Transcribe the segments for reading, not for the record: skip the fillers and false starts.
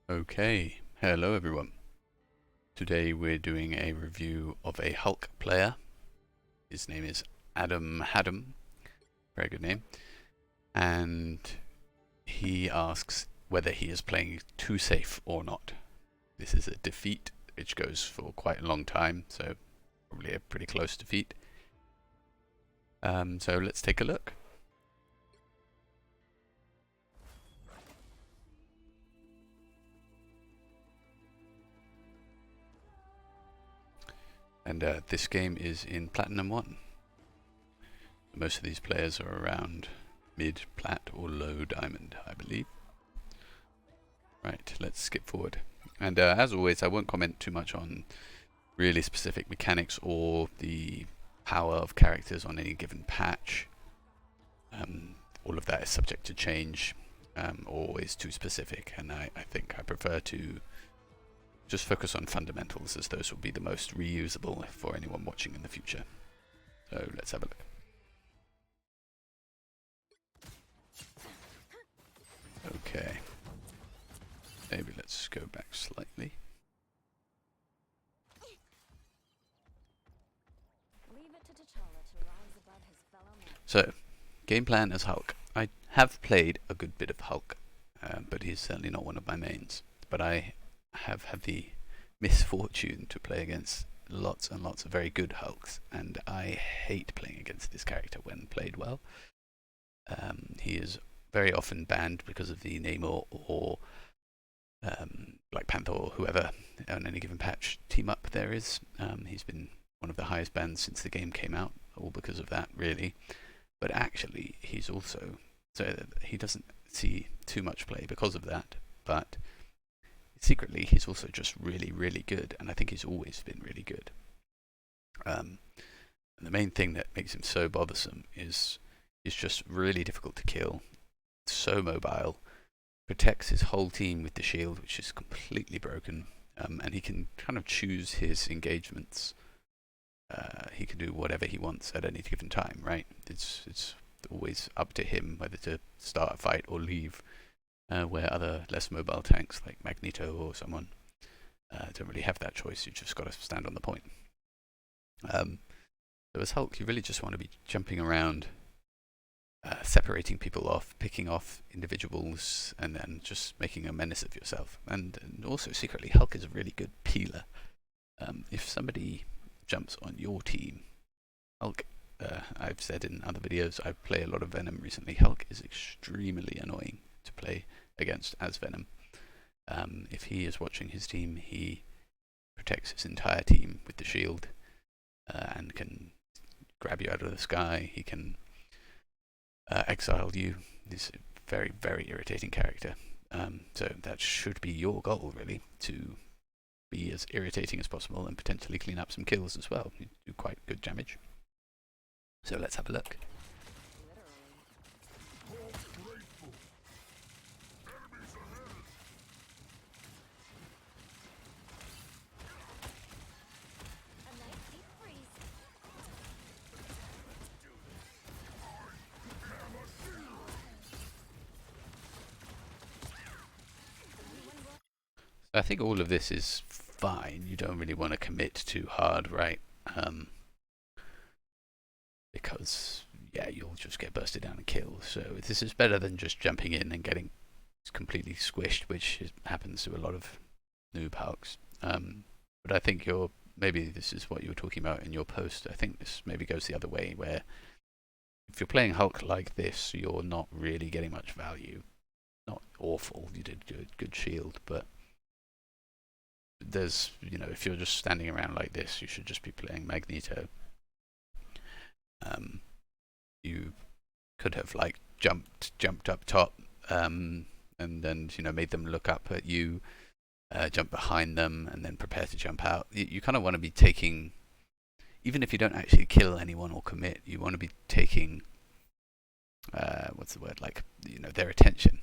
Okay, hello everyone. Today we're doing a review of a Hulk player. His name is AdamHadEm, very good name, and he asks whether he is playing too safe or not. This is a defeat which goes for quite a long time, so probably a pretty close defeat. So let's take a look. And this game is in Platinum 1. Most of these players are around mid-plat or low diamond, I believe. Right, let's skip forward. And as always, I won't comment too much on really specific mechanics or the power of characters on any given patch. All of that is subject to change, or is too specific, and I think I prefer to just focus on fundamentals, as those will be the most reusable for anyone watching in the future. So let's have a look. Okay. Maybe let's go back slightly. So, game plan as Hulk. I have played a good bit of Hulk, but he's certainly not one of my mains. But I have had the misfortune to play against lots and lots of very good Hulks, and I hate playing against this character when played well. He is very often banned because of the Namor or Black Panther or whoever on any given patch team up there is. He's been one of the highest bans since the game came out, all because of that, really. But actually, he's also, so he doesn't see too much play because of that, but secretly he's also just really, really good, and I think he's always been really good. And the main thing that makes him so bothersome is he's just really difficult to kill, so mobile, protects his whole team with the shield, which is completely broken, and he can kind of choose his engagements. He can do whatever he wants at any given time, right? It's always up to him whether to start a fight or leave, where other less mobile tanks like Magneto or someone don't really have that choice. You just got to stand on the point. So as Hulk, you really just want to be jumping around, separating people off, picking off individuals, and then just making a menace of yourself. And also secretly, Hulk is a really good peeler. If somebody jumps on your team, Hulk, I've said in other videos, I play a lot of Venom recently. Hulk is extremely annoying to play against as Venom. If he is watching his team, he protects his entire team with the shield, and can grab you out of the sky. He can exile you. He's a very, very irritating character. So that should be your goal, really, to be as irritating as possible and potentially clean up some kills as well. You do quite good damage. So let's have a look. I think all of this is fine. You don't really want to commit too hard, right? Because, yeah, you'll just get bursted down and killed. So this is better than just jumping in and getting completely squished, which happens to a lot of noob Hulks. But I think maybe this is what you were talking about in your post. I think this maybe goes the other way, where if you're playing Hulk like this, you're not really getting much value. Not awful, you did good shield, but there's, if you're just standing around like this, you should just be playing Magneto. You could have like jumped up top, and then made them look up at you, jump behind them, and then prepare to jump out. You kind of want to be taking, even if you don't actually kill anyone or commit, you want to be taking, what's the word, like, their attention.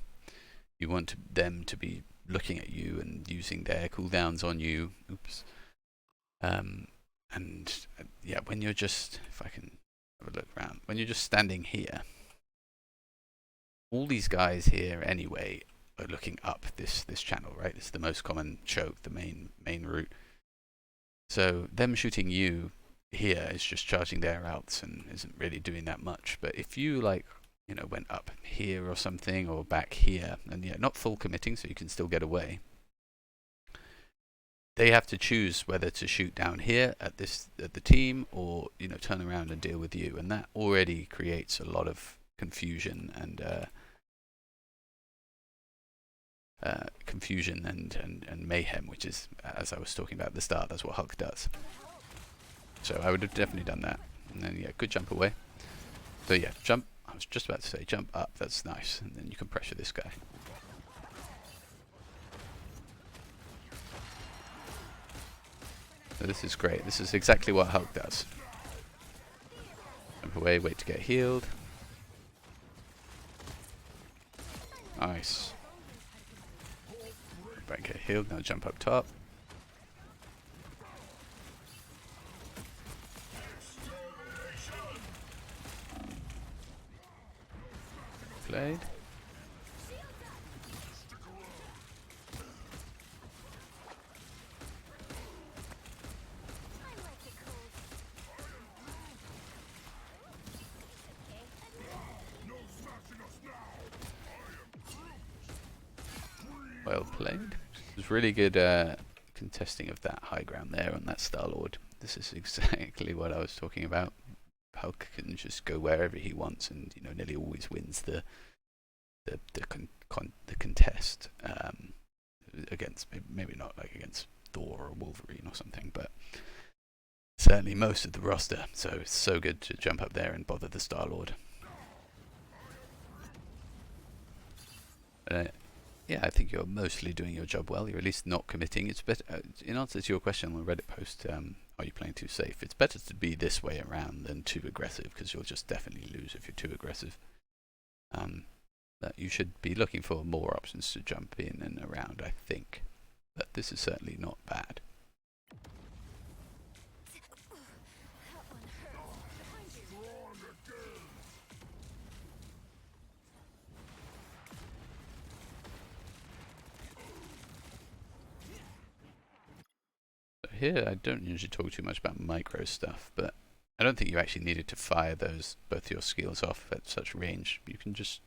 You want them to be looking at you and using their cooldowns on you. Oops. And yeah, when you're just, if I can have a look around, when you're just standing here, all these guys here anyway are looking up this channel, right? It's the most common choke, the main route. So them shooting you here is just charging their outs and isn't really doing that much. But if you like, you know, went up here or something, or back here, and yeah, not full committing, so you can still get away. They have to choose whether to shoot down here at the team, or, you know, turn around and deal with you, and that already creates a lot of confusion and mayhem, which is, as I was talking about at the start, that's what Hulk does. So I would have definitely done that, and then yeah, good jump away. So yeah, jump. I was just about to say jump up. That's nice, and then you can pressure this guy. So this is great. This is exactly what Hulk does. Jump away, wait to get healed. Nice. Back, get healed, now jump up top. Played. Well played. It was really good contesting of that high ground there on that Star-Lord. This is exactly what I was talking about. Hulk can just go wherever he wants, and you know, nearly always wins the contest against, maybe not like against Thor or Wolverine or something, but certainly most of the roster. So it's so good to jump up there and bother the Star-Lord. Yeah, I think you're mostly doing your job well. You're at least not committing. It's better. In answer to your question on the Reddit post, are you playing too safe? It's better to be this way around than too aggressive, because you'll just definitely lose if you're too aggressive. That you should be looking for more options to jump in and around, I think. But this is certainly not bad. Here I don't usually talk too much about micro stuff, but I don't think you actually needed to fire both your skills off at such range. You can just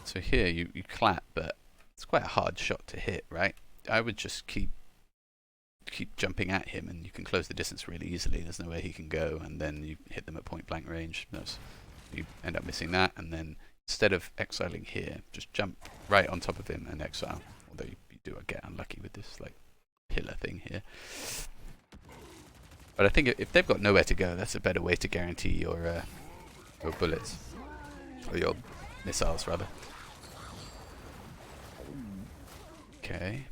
so here you clap, but it's quite a hard shot to hit, right? I would just keep jumping at him, and you can close the distance really easily. There's nowhere he can go, and then you hit them at point blank range. You end up missing that, and then instead of exiling here, just jump right on top of him and exile. Although you do get unlucky with this like pillar thing here. But I think if they've got nowhere to go, that's a better way to guarantee your bullets, or your missiles rather. Okay.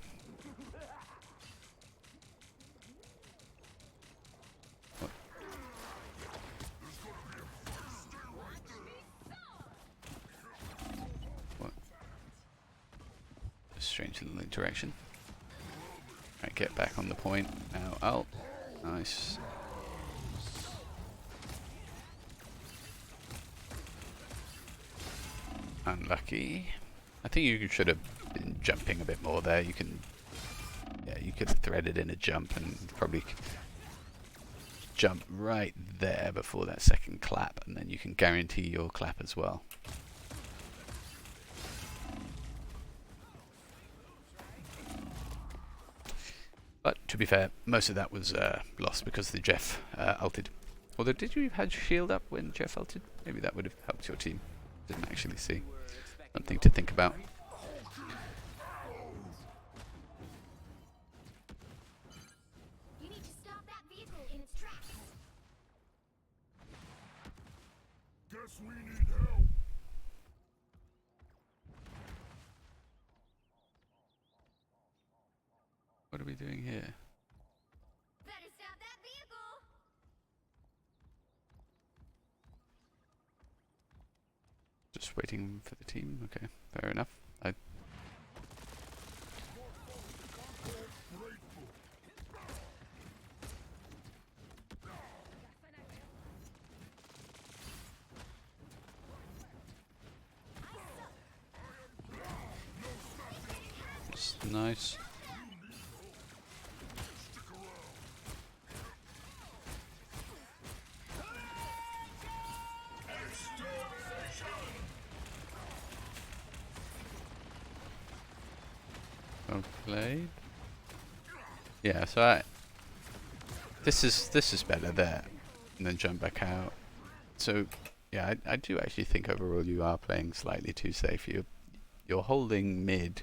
What? Strange little interaction. Right, get back on the point. Now ult. Nice. Unlucky. I think you should have been jumping a bit more there. You can, yeah, you could have threaded in a jump and probably jump right there before that second clap, and then you can guarantee your clap as well. But to be fair, most of that was lost because the Jeff ulted. Although, did you have shield up when Jeff ulted? Maybe that would have helped your team. Didn't actually see. Something to think about. You need to stop that vehicle in its tracks. Guess we need help. What are we doing here? Better stop that vehicle. Just waiting for the team? Okay, fair enough. Nice. Well played. Yeah, so this is better there, and then jump back out. So yeah, I do actually think overall you are playing slightly too safe. You're holding mid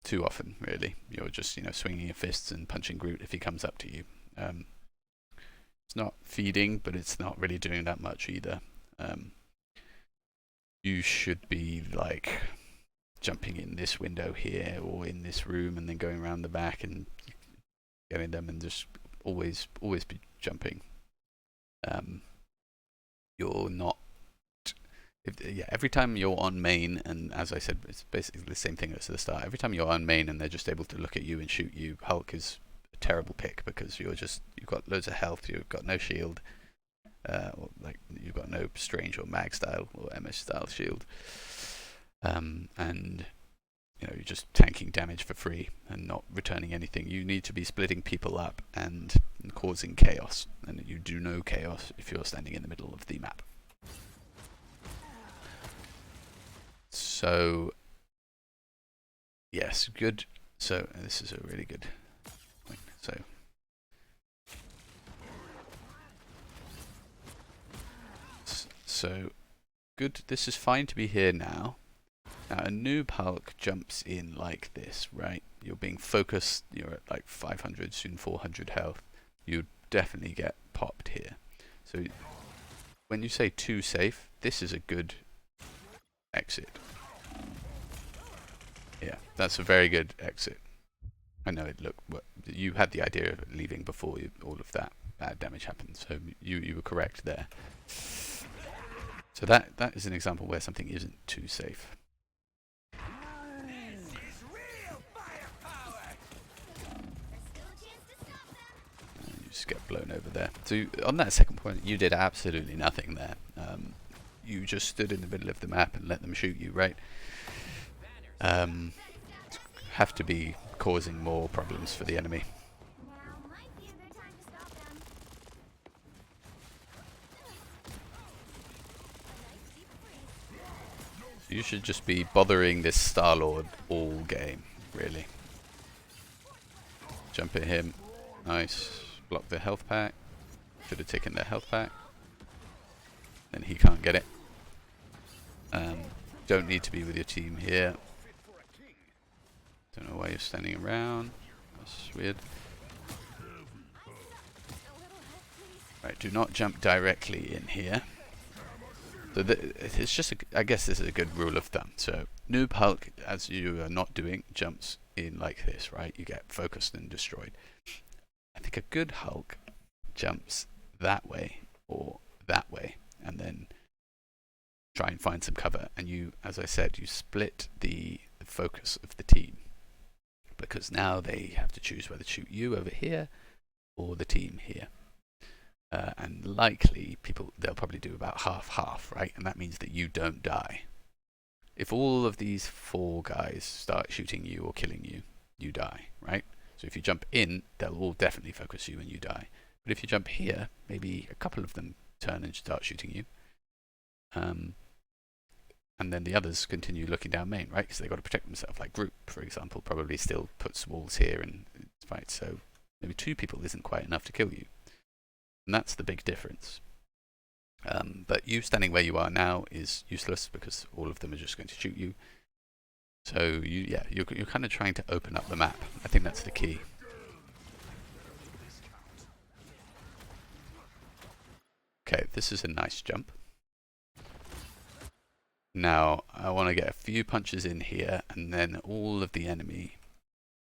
too often, really. You're just swinging your fists and punching Groot if he comes up to you. It's not feeding, but it's not really doing that much either. You should be like jumping in this window here or in this room and then going around the back and getting them, and just always be jumping. You're not. Every time you're on main, and as I said, it's basically the same thing as the start. Every time you're on main and they're just able to look at you and shoot you, Hulk is a terrible pick because you've got loads of health, you've got no shield, or like you've got no strange or mag style or MS style shield, and you're just tanking damage for free and not returning anything. You need to be splitting people up and causing chaos, and you do no chaos if you're standing in the middle of the map. So yes, good. So this is a really good point. So good. This is fine to be here now. Now a noob Hulk jumps in like this, right? You're being focused. You're at like 500, soon 400 health. You'd definitely get popped here. So when you say too safe, this is a good exit. Yeah, that's a very good exit. I know it looked. You had the idea of leaving before all of that bad damage happened, so you were correct there. So that is an example where something isn't too safe. And you just get blown over there. So on that second point, you did absolutely nothing there. You just stood in the middle of the map and let them shoot you, right? Have to be causing more problems for the enemy. Now might be a good time to stop them. A nice deep freeze. You should just be bothering this Star-Lord all game, really. Jump at him. Nice. Block the health pack. Should have taken their health pack. Then he can't get it. Don't need to be with your team here. Don't know why you're standing around. That's weird. Right, do not jump directly in here. So it's just, I guess this is a good rule of thumb. So noob Hulk, as you are not doing, jumps in like this, right? You get focused and destroyed. I think a good Hulk jumps that way or that way, and then try and find some cover. And you, as I said, you split the focus of the team, because now they have to choose whether to shoot you over here or the team here. And likely they'll probably do about half-half, right? And that means that you don't die. If all of these 4 guys start shooting you or killing you, you die, right? So if you jump in, they'll all definitely focus you and you die. But if you jump here, maybe a couple of them turn and start shooting you. And then the others continue looking down main, right? Because they've got to protect themselves. Like Groot, for example, probably still puts walls here and fights. So maybe 2 people isn't quite enough to kill you. And that's the big difference. But you standing where you are now is useless because all of them are just going to shoot you. So you're kind of trying to open up the map. I think that's the key. Okay, this is a nice jump. Now I want to get a few punches in here, and then all of the enemy,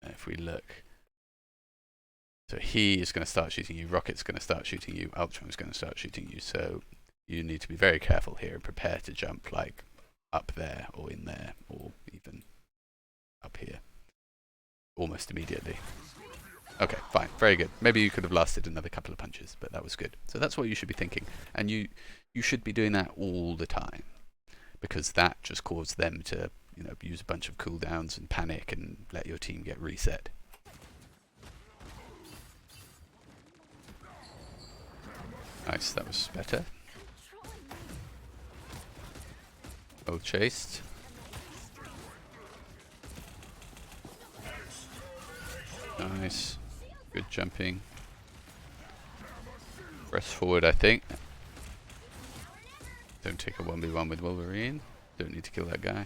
if we look, so he is going to start shooting you, Rocket's going to start shooting you, Ultron's going to start shooting you, so you need to be very careful here and prepare to jump like up there or in there or even up here almost immediately. Okay, fine, very good. Maybe you could have lasted another couple of punches, but that was good. So that's what you should be thinking, and you should be doing that all the time, because that just caused them to you know, use a bunch of cooldowns and panic and let your team get reset. Nice, that was better. Well chased. Nice. Good jumping. Press forward, I think. Don't take a 1v1 with Wolverine. Don't need to kill that guy.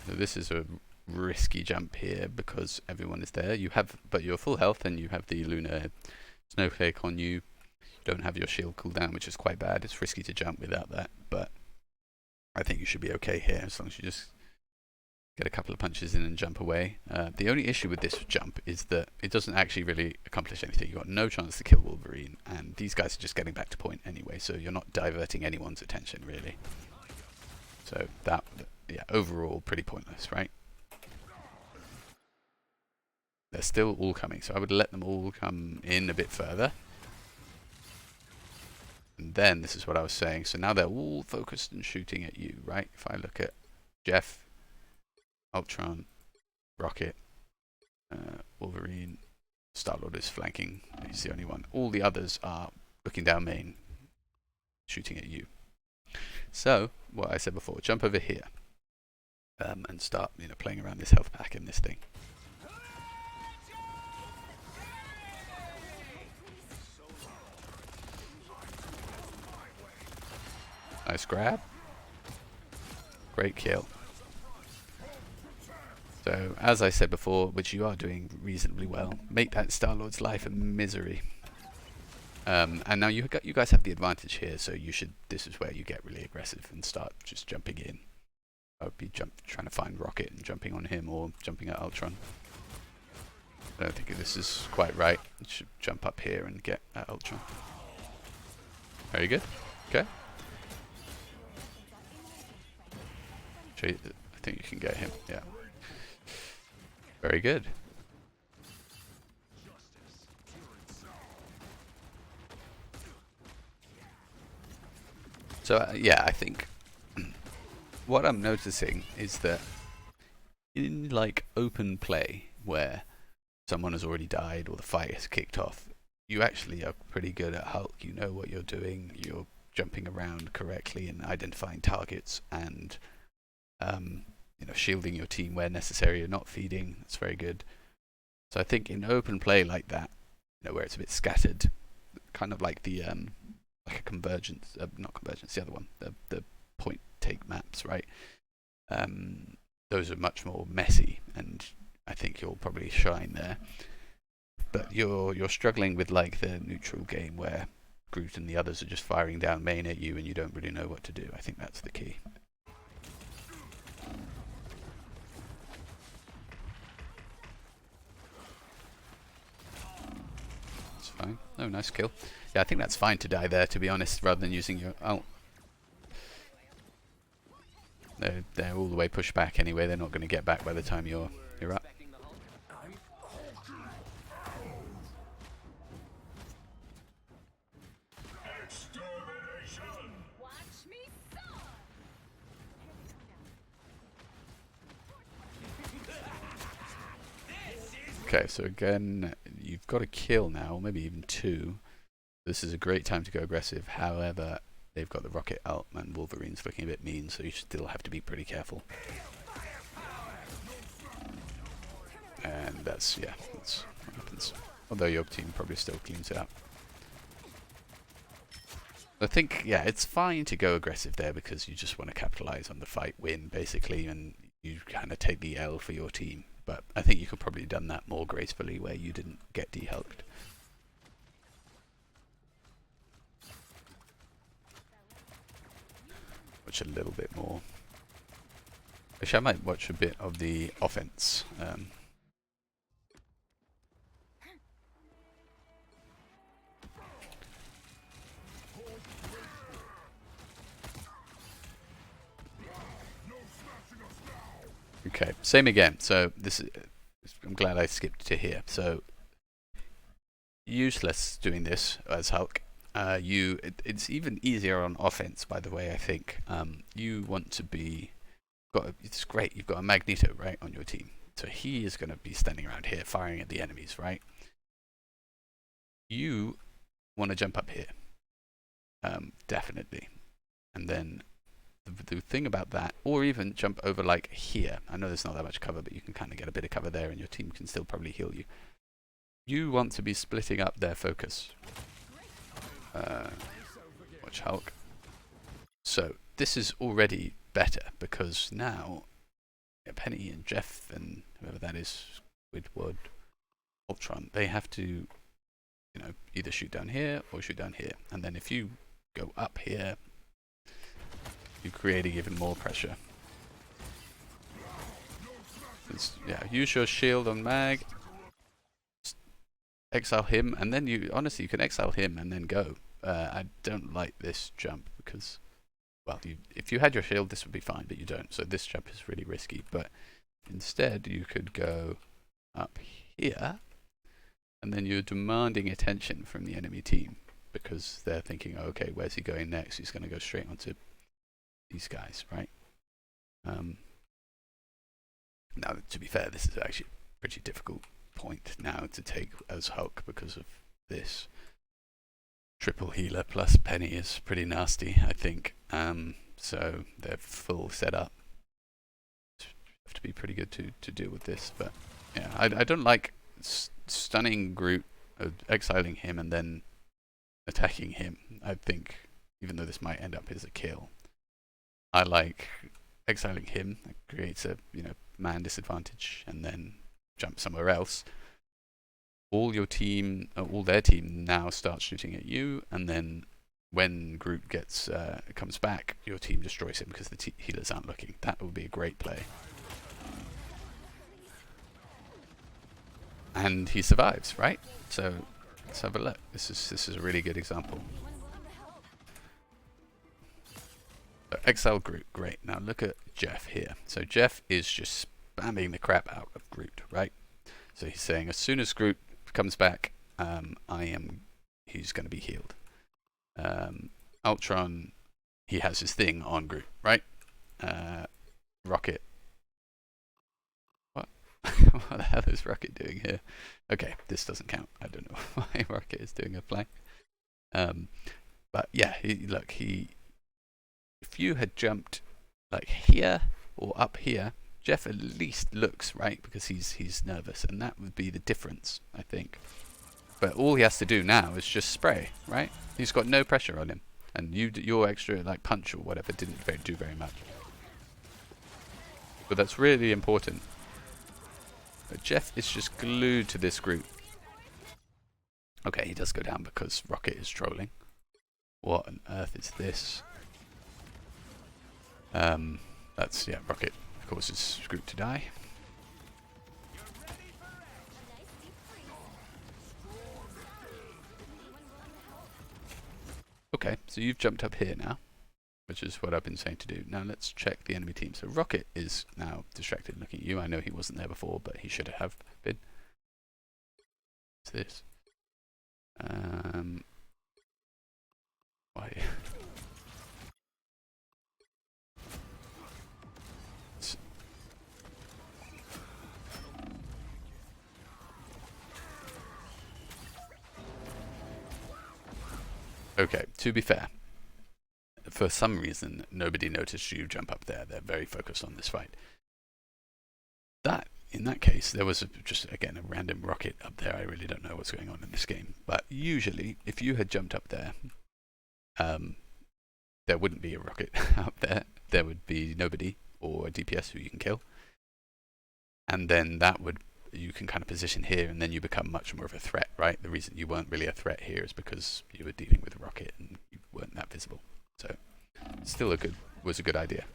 So this is a risky jump here because everyone is there. You have, but you're full health and you have the lunar snowflake on you. You don't have your shield cooldown, which is quite bad. It's risky to jump without that, but I think you should be okay here as long as you just get a couple of punches in and jump away. The only issue with this jump is that it doesn't actually really accomplish anything. You've got no chance to kill Wolverine, and these guys are just getting back to point anyway, so you're not diverting anyone's attention really. So that, yeah, overall pretty pointless, right? They're still all coming, so I would let them all come in a bit further. And then, this is what I was saying, so now they're all focused and shooting at you, right? If I look at Jeff, Ultron, Rocket, Wolverine, Star-Lord is flanking, he's the only one. All the others are looking down main, shooting at you. So, what I said before, jump over here, and start, you know, playing around this health pack and this thing. Nice grab. Great kill. So, as I said before, which you are doing reasonably well, make that Star-Lord's life a misery. And now you guys have the advantage here, so you should. This is where you get really aggressive and start just jumping in. I would be trying to find Rocket and jumping on him, or jumping at Ultron. I don't think this is quite right. You should jump up here and get at Ultron. Very good. Okay. I think you can get him, yeah. Very good. So, yeah, I think what I'm noticing is that in, like, open play, where someone has already died or the fight has kicked off, you actually are pretty good at Hulk. You know what you're doing. You're jumping around correctly and identifying targets and you know, shielding your team where necessary. You're not feeding. It's very good. So I think in open play like that, you know, where it's a bit scattered, kind of like the like a convergence, not convergence, the other one, the point take maps, right? Those are much more messy, and I think you'll probably shine there. But you're struggling with like the neutral game where Groot and the others are just firing down main at you, and you don't really know what to do. I think that's the key. Fine. Oh, nice kill. Yeah, I think that's fine to die there, to be honest, rather than using your ult. They're all the way pushed back anyway. They're not going to get back by the time you're up. Okay, so again, you've got a kill now, or maybe even two. This is a great time to go aggressive. However, they've got the rocket ult, and Wolverine's looking a bit mean, so you still have to be pretty careful. And that's, yeah, that's what happens. Although your team probably still cleans it up. I think, yeah, it's fine to go aggressive there because you just want to capitalize on the fight, win, basically, and you kind of take the L for your team. But I think you could probably have done that more gracefully where you didn't get de-hulked. Watch a little bit more. Actually, I might watch a bit of the offense. Okay, same again. So this is, I'm glad I skipped to here. So useless doing this as Hulk. It's even easier on offense, by the way. I think you want to be it's great. You've got a Magneto right on your team, so he is going to be standing around here firing at the enemies, right? You want to jump up here, definitely, and then the thing about that, or even jump over like here. I know there's not that much cover, but you can kind of get a bit of cover there, and your team can still probably heal you. You want to be splitting up their focus. Watch Hulk. So this is already better because now Penny and Jeff and whoever that is, Squidward, Ultron, they have to, either shoot down here or shoot down here. And then if you go up here, you're creating even more pressure. Use your shield on Mag. Exile him, and then you can exile him and then go. I don't like this jump because, well, if you had your shield, this would be fine, but you don't. So this jump is really risky. But instead, you could go up here, and then you're demanding attention from the enemy team because they're thinking, oh, okay, where's he going next? He's going to go straight onto these guys, right? Now, to be fair, this is actually a pretty difficult point now to take as Hulk because of this. Triple healer plus Penny is pretty nasty, I think. So they're full setup. Have to be pretty good to deal with this, but yeah, I don't like stunning Groot, exiling him and then attacking him. I think, even though this might end up as a kill, I like exiling him. It creates a man disadvantage, and then jump somewhere else. All your team, all their team now starts shooting at you, and then when Groot comes back, your team destroys him because the healers aren't looking. That would be a great play. And he survives, right? So let's have a look. This is a really good example. So exile Groot, great. Now look at Jeff here. So Jeff is just spamming the crap out of Groot, right? So he's saying as soon as Groot comes back, he's going to be healed. Ultron, he has his thing on Groot, right? Rocket. What? What the hell is Rocket doing here? Okay, this doesn't count. I don't know why Rocket is doing a flank. But yeah, if you had jumped like here or up here, Jeff at least looks, right, because he's nervous, and that would be the difference, I think. But all he has to do now is just spray, right? He's got no pressure on him, and your extra like punch or whatever didn't do very much. But that's really important. But Jeff is just glued to this group. Okay, he does go down because Rocket is trolling. What on earth is this? Rocket causes Groot to die. Okay, so you've jumped up here now, which is what I've been saying to do. Now let's check the enemy team. So Rocket is now distracted looking at you. I know he wasn't there before, but he should have been. What's this? Why? Okay, to be fair, for some reason, nobody noticed you jump up there. They're very focused on this fight. In that case, there was just, again, a random rocket up there. I really don't know what's going on in this game. But usually, if you had jumped up there, there wouldn't be a rocket up there. There would be nobody or a DPS who you can kill. And then you can kind of position here, and then you become much more of a threat, right? The reason you weren't really a threat here is because you were dealing with a rocket and you weren't that visible. So, still was a good idea.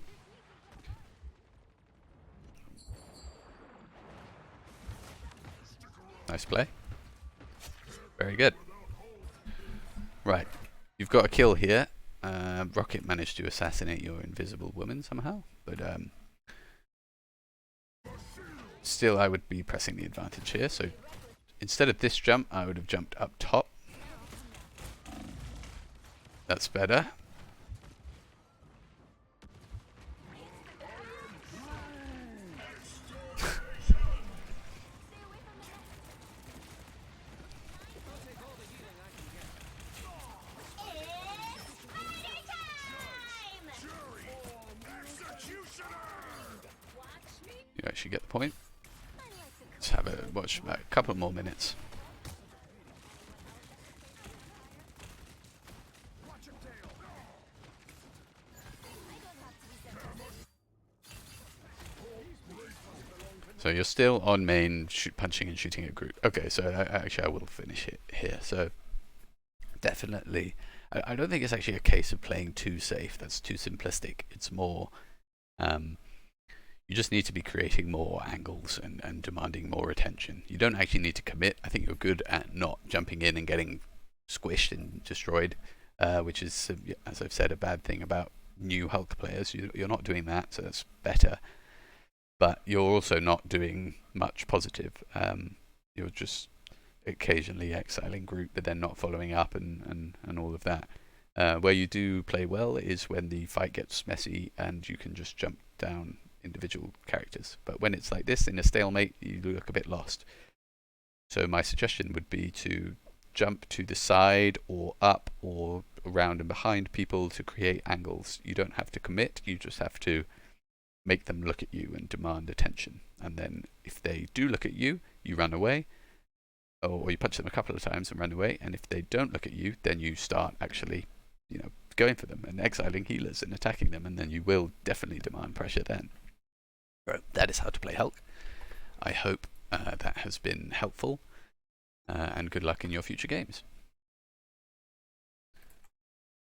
Nice play. Very good. Right, you've got a kill here. Rocket managed to assassinate your invisible woman somehow, but still I would be pressing the advantage here. So instead of this jump, I would have jumped up top. That's better. You actually get the point. Let's have a watch about a couple more minutes. So you're still on main, punching and shooting at group. Okay, so actually I will finish it here. So definitely, I don't think it's actually a case of playing too safe. That's too simplistic. It's more, you just need to be creating more angles and demanding more attention. You don't actually need to commit. I think you're good at not jumping in and getting squished and destroyed, which is, as I've said, a bad thing about new Hulk players. You're not doing that, so that's better. But you're also not doing much positive. You're just occasionally exiling group, but then not following up and all of that. Where you do play well is when the fight gets messy and you can just jump down individual characters. But when it's like this in a stalemate, you look a bit lost. So my suggestion would be to jump to the side or up or around and behind people to create angles. You don't have to commit, you just have to make them look at you and demand attention. And then if they do look at you, you run away, or you punch them a couple of times and run away. And if they don't look at you, then you start actually, going for them and exiling healers and attacking them, and then you will definitely demand pressure then. So that is how to play Hulk. I hope that has been helpful, and good luck in your future games.